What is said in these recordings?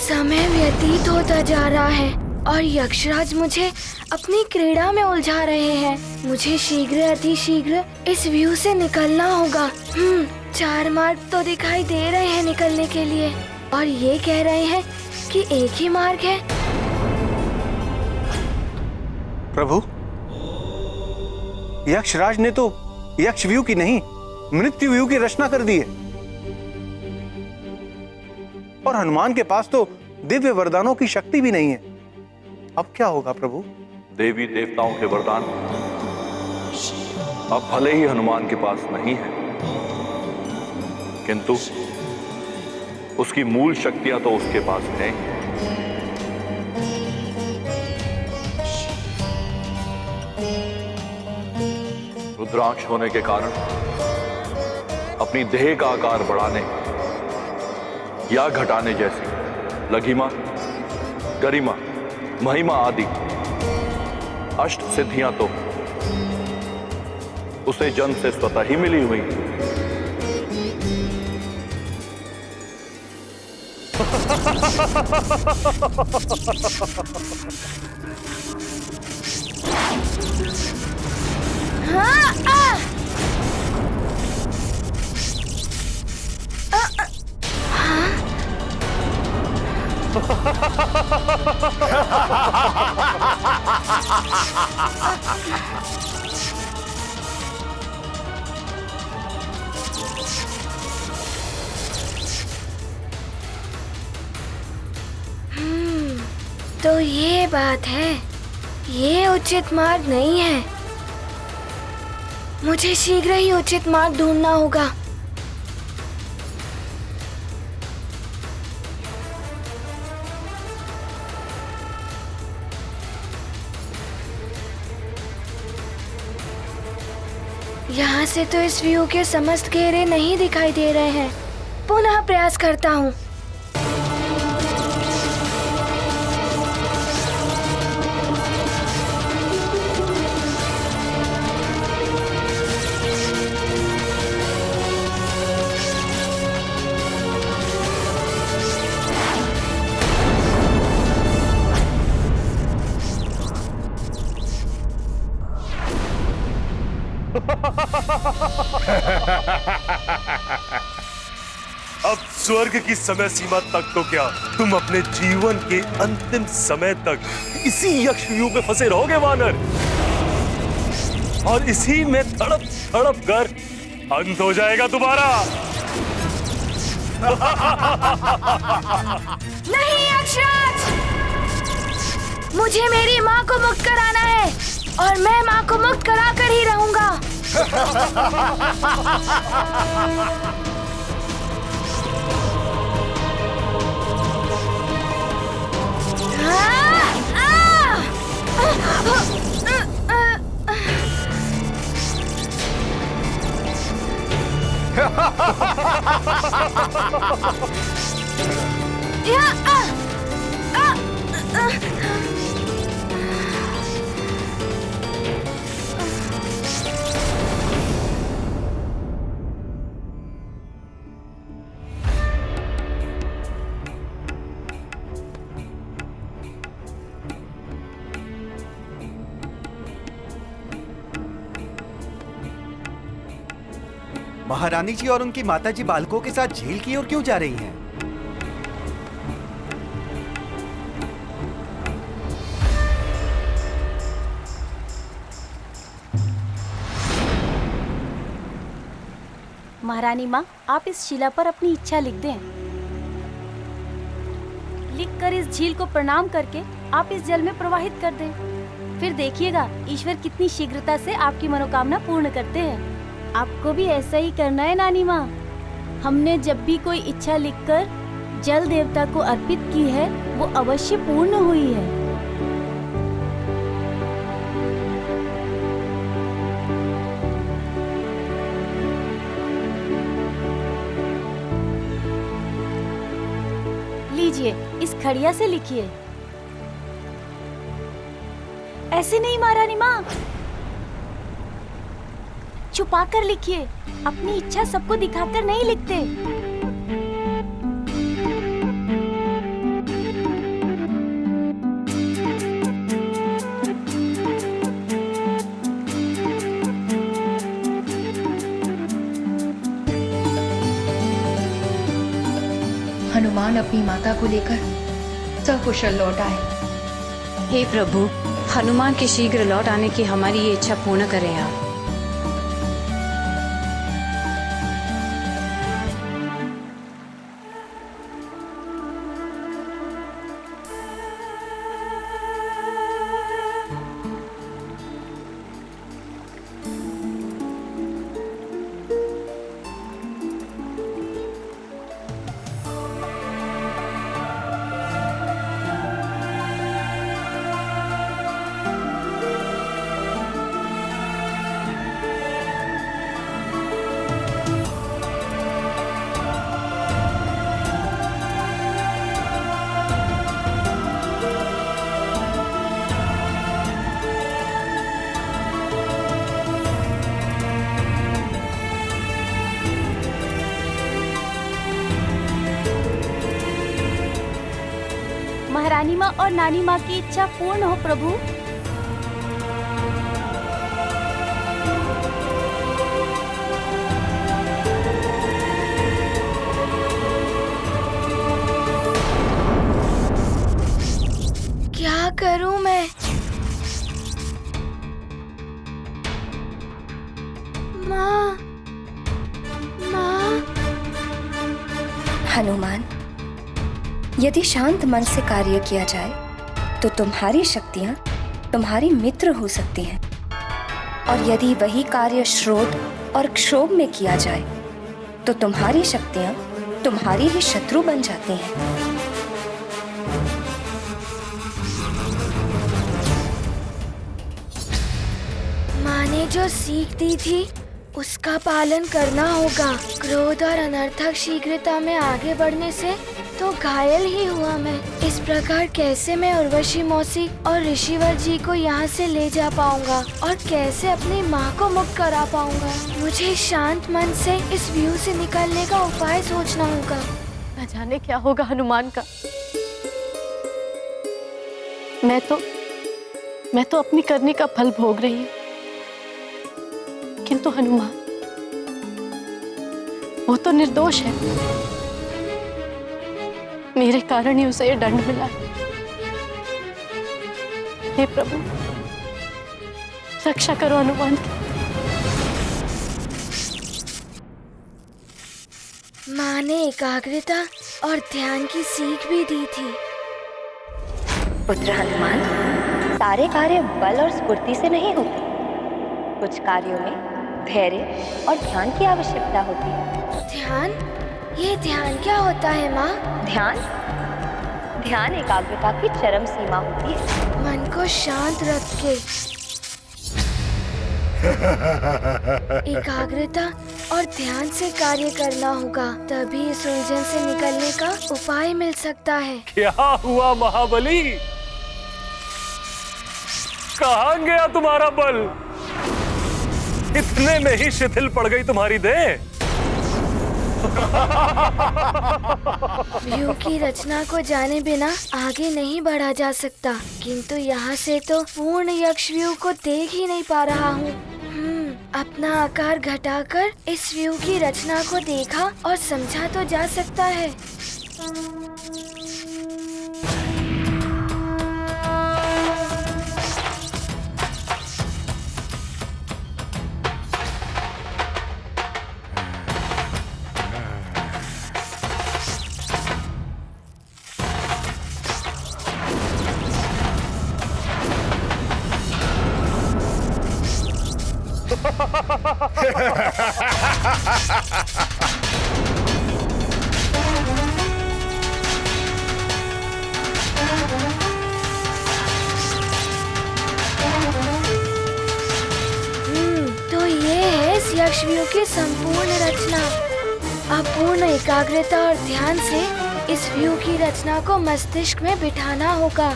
समय व्यतीत होता जा रहा है और यक्षराज मुझे अपनी क्रीड़ा में उलझा रहे हैं। मुझे शीघ्र अतिशीघ्र इस व्यू से निकलना होगा। 4 मार्ग तो दिखाई दे रहे हैं निकलने के लिए और ये कह रहे हैं कि एक ही मार्ग है। प्रभु, यक्षराज ने तो यक्ष व्यू की नहीं, मृत्यु व्यू की रचना कर दी है और हनुमान के पास तो दिव्य वरदानों की शक्ति भी नहीं है। अब क्या होगा प्रभु? देवी देवताओं के वरदान अब भले ही हनुमान के पास नहीं है, किंतु उसकी मूल शक्तियां तो उसके पास हैं। रुद्राक्ष होने के कारण अपनी देह का आकार बढ़ाने या घटाने जैसी लघिमा, गरिमा, महिमा आदि अष्ट सिद्धियां तो उसे जन्म से स्वतः ही मिली हुई। तो ये बात है, ये उचित मार्ग नहीं है। मुझे शीघ्र ही उचित मार्ग ढूंढना होगा। यहाँ से तो इस व्यू के समस्त घेरे नहीं दिखाई दे रहे हैं। पुनः प्रयास करता हूँ। अब स्वर्ग की समय सीमा तक तो क्या, तुम अपने जीवन के अंतिम समय तक इसी यक्ष व्यू में फंसे रहोगे वानर, और इसी में तड़प तड़प कर अंत हो जाएगा तुम्हारा। नहीं यक्षराज, मुझे मेरी माँ को मुक्त कराना है और मैं माँ को मुक्त करा कर ही रहूंगा। महारानी जी और उनकी माताजी बालकों के साथ झील की ओर क्यों जा रही हैं? महारानी माँ, आप इस शिला पर अपनी इच्छा लिख दें। लिखकर इस झील को प्रणाम करके आप इस जल में प्रवाहित कर दें। फिर देखिएगा ईश्वर कितनी शीघ्रता से आपकी मनोकामना पूर्ण करते हैं। आपको भी ऐसा ही करना है नानी माँ। हमने जब भी कोई इच्छा लिखकर जल देवता को अर्पित की है, वो अवश्य पूर्ण हुई है। लीजिए, इस खड़िया से लिखिए। ऐसे नहीं महारानी माँ, छुपा कर लिखिए। अपनी इच्छा सबको दिखाकर नहीं लिखते। हनुमान अपनी माता को लेकर सकुशल लौट आए। हे प्रभु, हनुमान के शीघ्र लौट आने की हमारी ये इच्छा पूर्ण करें आप। महारानी माँ और नानी माँ की इच्छा पूर्ण हो प्रभु। क्या करूं मैं? माँ, माँ। हनुमान, यदि शांत मन से कार्य किया जाए तो तुम्हारी शक्तियां तुम्हारी मित्र हो सकती हैं, और यदि वही कार्य श्रोध और क्षोभ में किया जाए तो तुम्हारी शक्तियां तुम्हारी ही शत्रु बन जाती हैं। माँ ने जो सीख दी थी उसका पालन करना होगा। क्रोध और अनर्थक शीघ्रता में आगे बढ़ने से तो घायल ही हुआ मैं। इस प्रकार कैसे मैं उर्वशी मौसी और ऋषिवर जी को यहाँ से ले जा पाऊंगा और कैसे अपनी माँ को मुक्त करा पाऊंगा? मुझे शांत मन से इस व्यू से निकलने का उपाय सोचना होगा। न जाने क्या होगा हनुमान का। मैं तो अपनी करने का फल भोग रही हूँ, किंतु हनुमान वो तो निर्दोष है। मेरे कारण ही उसे ये दंड मिला है। हे प्रभु, रक्षा करो हनुमान की। माँ ने एकाग्रता और ध्यान की सीख भी दी थी। पुत्र हनुमान, सारे कार्य बल और स्फूर्ति से नहीं होते। कुछ कार्यों में धैर्य और ध्यान की आवश्यकता होती है। ध्यान? ये ध्यान क्या होता है माँ? ध्यान एकाग्रता की चरम सीमा होती है। मन को शांत रख के एकाग्रता और ध्यान से कार्य करना होगा, तभी इस उलझन से निकलने का उपाय मिल सकता है। क्या हुआ महाबली? कहाँ गया तुम्हारा बल? इतने में ही शिथिल पड़ गई तुम्हारी देह। व्यू की रचना को जाने बिना आगे नहीं बढ़ा जा सकता, किंतु यहाँ से तो पूर्ण यक्ष व्यू को देख ही नहीं पा रहा हूँ। अपना आकार घटाकर इस व्यू की रचना को देखा और समझा तो जा सकता है। तो ये है इस यक्ष व्यू की संपूर्ण रचना। अब पूर्ण एकाग्रता और ध्यान से इस व्यू की रचना को मस्तिष्क में बिठाना होगा।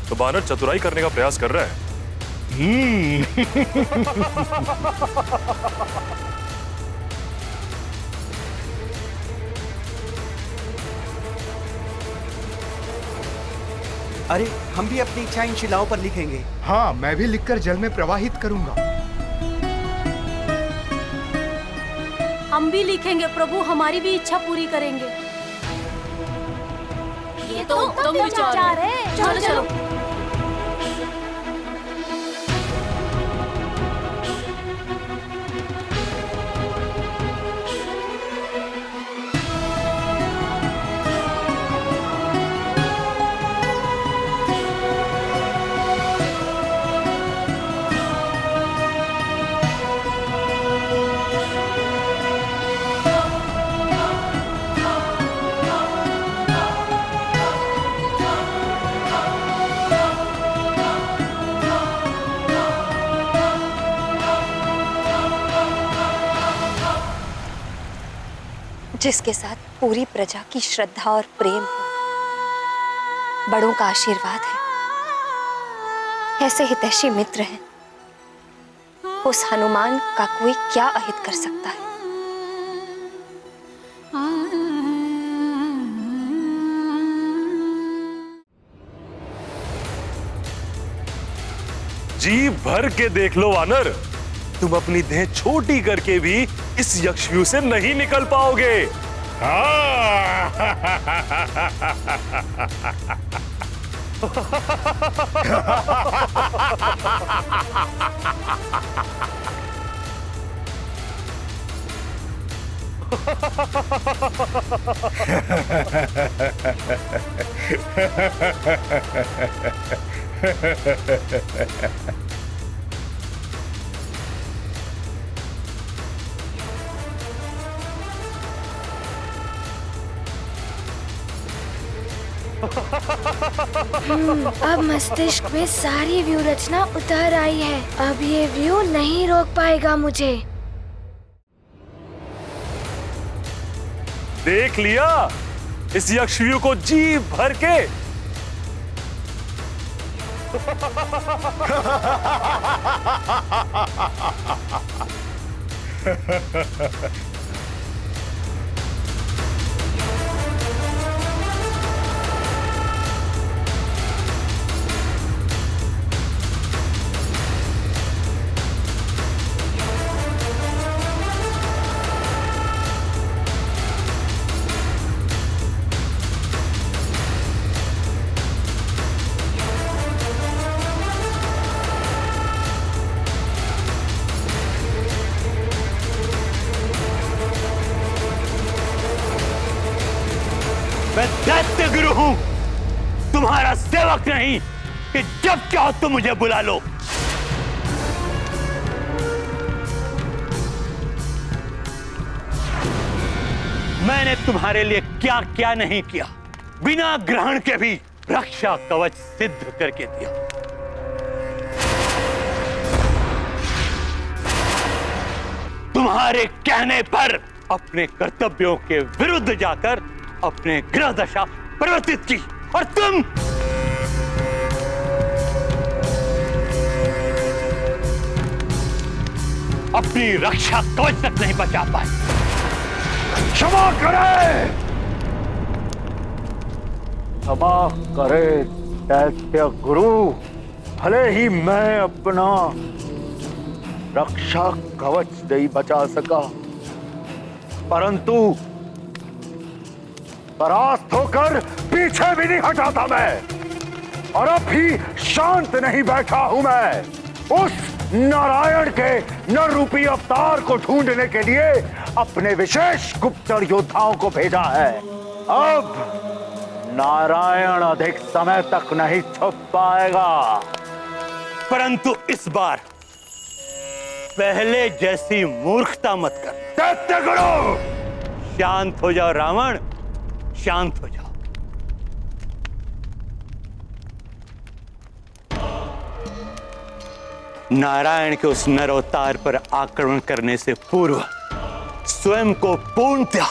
तो बानर चतुराई करने का प्रयास कर रहा है। अरे हम भी अपनी इच्छा इन शिलाओं पर लिखेंगे। हाँ, मैं भी लिखकर जल में प्रवाहित करूंगा। हम भी लिखेंगे प्रभु, हमारी भी इच्छा पूरी करेंगे। ये तो उत्तम विचार है। चलो चलो। जिसके साथ पूरी प्रजा की श्रद्धा और प्रेम हो, बड़ों का आशीर्वाद है, ऐसे हितैषी मित्र हैं, उस हनुमान का कोई क्या अहित कर सकता है। जी भर के देख लो वानर, तुम अपनी देह छोटी करके भी इस यक्षव्यूह से नहीं निकल पाओगे। अब मस्तिष्क में सारी व्यू रचना उतर आई है। अब ये व्यू नहीं रोक पाएगा मुझे। देख लिया इस यक्षव्यूह को जी भर के। मैं दैत्य गुरु हूं, तुम्हारा सेवक नहीं कि जब चाहो तुम मुझे बुला लो। मैंने तुम्हारे लिए क्या क्या नहीं किया, बिना ग्रहण के भी रक्षा कवच सिद्ध करके दिया। तुम्हारे कहने पर अपने कर्तव्यों के विरुद्ध जाकर अपने ग्रह दशा परिवर्तित की, और तुम अपनी रक्षा कवच तक नहीं बचा पाए। क्षमा करे, क्षमा करे दैत्य गुरु। भले ही मैं अपना रक्षा कवच नहीं बचा सका, परंतु परास्त होकर पीछे भी नहीं हटा था मैं, और अब भी शांत नहीं बैठा हूं मैं। उस नारायण के नर रूपी अवतार को ढूंढने के लिए अपने विशेष गुप्तचर योद्धाओं को भेजा है। अब नारायण अधिक समय तक नहीं छुप पाएगा, परंतु इस बार पहले जैसी मूर्खता मत कर। दैत्य गुरु, शांत हो जाओ रावण, शांत हो जाओ। नारायण के उस नरोत्तार पर आक्रमण करने से पूर्व स्वयं को पूर्णतः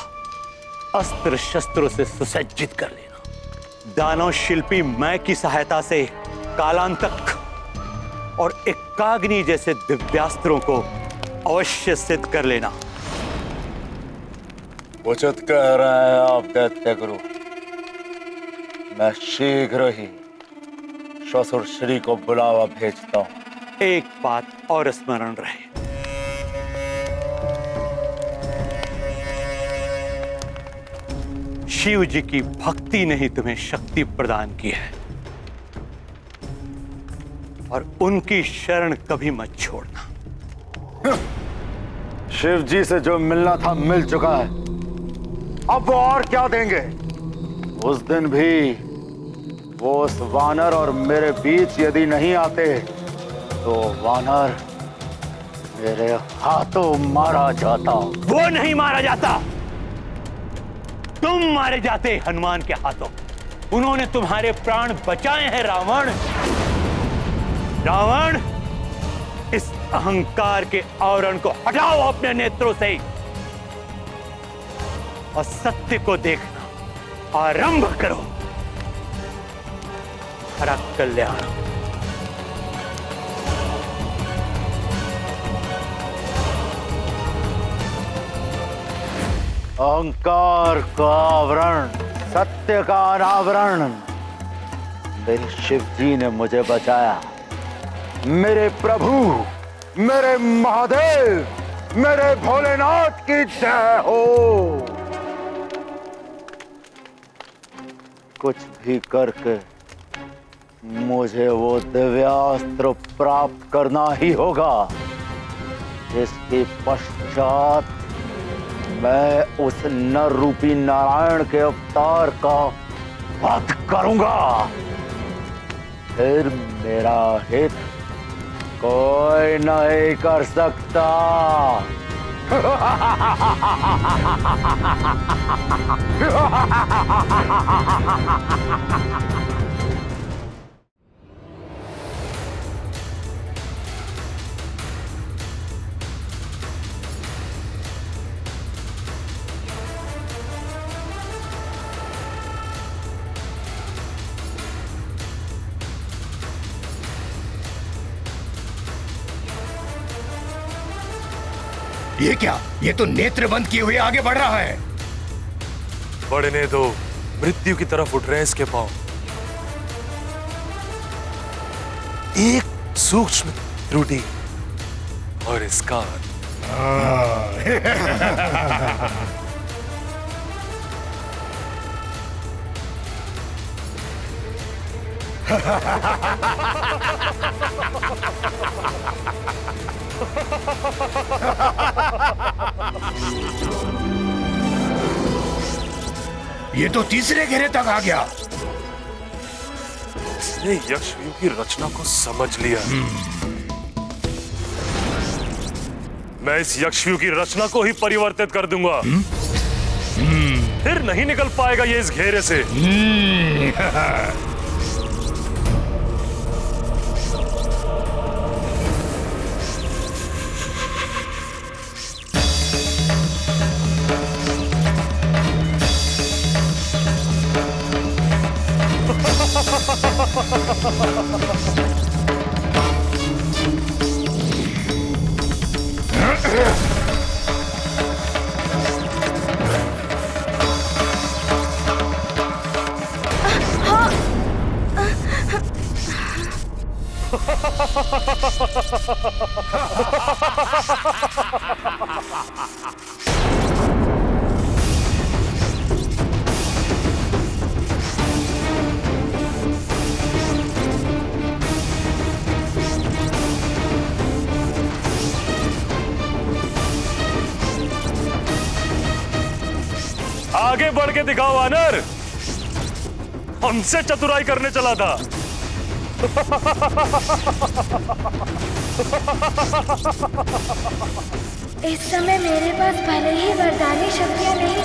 अस्त्र शस्त्रों से सुसज्जित कर लेना। दानव शिल्पी मैं की सहायता से कालांतक और एकाग्नि जैसे दिव्यास्त्रों को अवश्य सिद्ध कर लेना। उचित कह रहे हैं आप दैत्य गुरु। मैं शीघ्र ही ससुर श्री को बुलावा भेजता हूं। एक बात और स्मरण रहे, शिव जी की भक्ति ने ही तुम्हें शक्ति प्रदान की है और उनकी शरण कभी मत छोड़ना। शिव जी से जो मिलना था मिल चुका है, अब वो और क्या देंगे? उस दिन भी वो उस वानर और मेरे बीच यदि नहीं आते तो वानर मेरे हाथों मारा जाता। वो नहीं मारा जाता, तुम मारे जाते हनुमान के हाथों। उन्होंने तुम्हारे प्राण बचाए हैं रावण। रावण, इस अहंकार के आवरण को हटाओ अपने नेत्रों से और सत्य को देखना आरंभ करो। हरा कल्याण। अहंकार का आवरण, सत्य का अनावरण मेरे शिव जी ने मुझे बचाया। मेरे प्रभु, मेरे महादेव, मेरे भोलेनाथ की जय हो। कुछ भी करके मुझे वो दिव्यास्त्र प्राप्त करना ही होगा। इसके पश्चात मैं उस नर रूपी नारायण के अवतार का वध करूंगा। फिर मेरा हित कोई नहीं कर सकता। ये क्या? ये तो नेत्र बंद किए हुए आगे बढ़ रहा है। बढ़ने दो, मृत्यु की तरफ उठ रहे हैं इसके पांव। एक सूक्ष्म त्रुटि और इसका ये तो तीसरे घेरे तक आ गया। इसने यक्षव्यूह की रचना को समझ लिया। मैं इस यक्षव्यूह की रचना को ही परिवर्तित कर दूंगा। फिर नहीं निकल पाएगा ये इस घेरे से। आगे बढ़ के दिखाओ वानर, हमसे चतुराई करने चला था। इस समय मेरे पास भले ही वरदानी शक्तियाँ नहीं,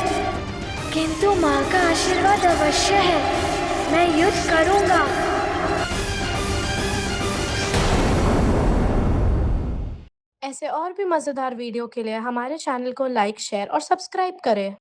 किंतु माँ का आशीर्वाद अवश्य है। मैं युद्ध करूँगा। ऐसे और भी मज़ेदार वीडियो के लिए हमारे चैनल को लाइक, शेयर और सब्सक्राइब करें।